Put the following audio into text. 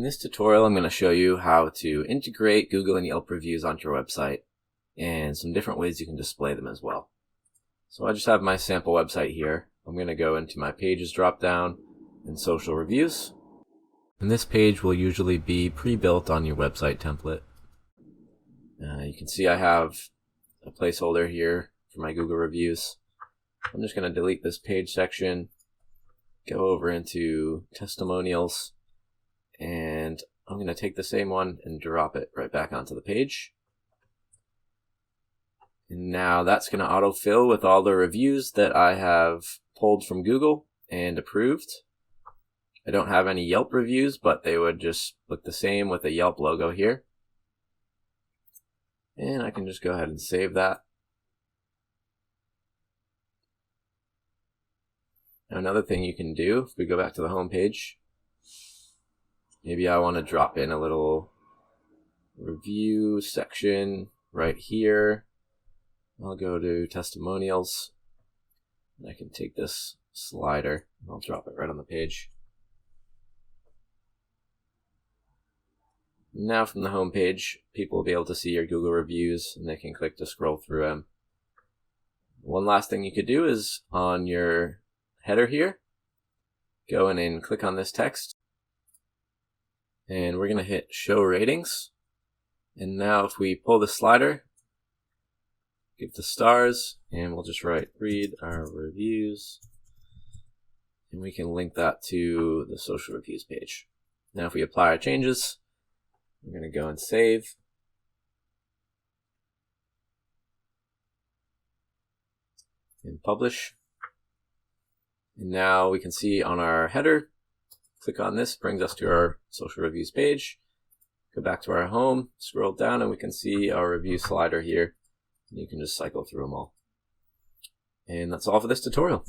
In this tutorial, I'm going to show you how to integrate Google and Yelp reviews onto your website and some different ways you can display them as well. So I just have my sample website here. I'm going to go into my Pages dropdown and Social Reviews. And this page will usually be pre-built on your website template. You can see I have a placeholder here for my Google reviews. I'm just going to delete this page section, go over into testimonials, and I'm going to take the same one and drop it right back onto the page. And now that's going to autofill with all the reviews that I have pulled from Google and approved. I don't have any Yelp reviews, but they would just look the same with a Yelp logo here. And I can just go ahead and save that. Now another thing you can do, if we go back to the home page, maybe I want to drop in a little review section right here. I'll go to testimonials, and I can take this slider and I'll drop it right on the page. Now from the home page, people will be able to see your Google reviews and they can click to scroll through them. One last thing you could do is on your header here, go in and click on this text. And we're going to hit show ratings. And now if we pull the slider, give the stars, and we'll just write read our reviews. And we can link that to the social reviews page. Now if we apply our changes, we're going to go and save. And publish. And now we can see on our header, click on this, brings us to our social reviews page. Go back to our home, scroll down, and we can see our review slider here. You can just cycle through them all. And that's all for this tutorial.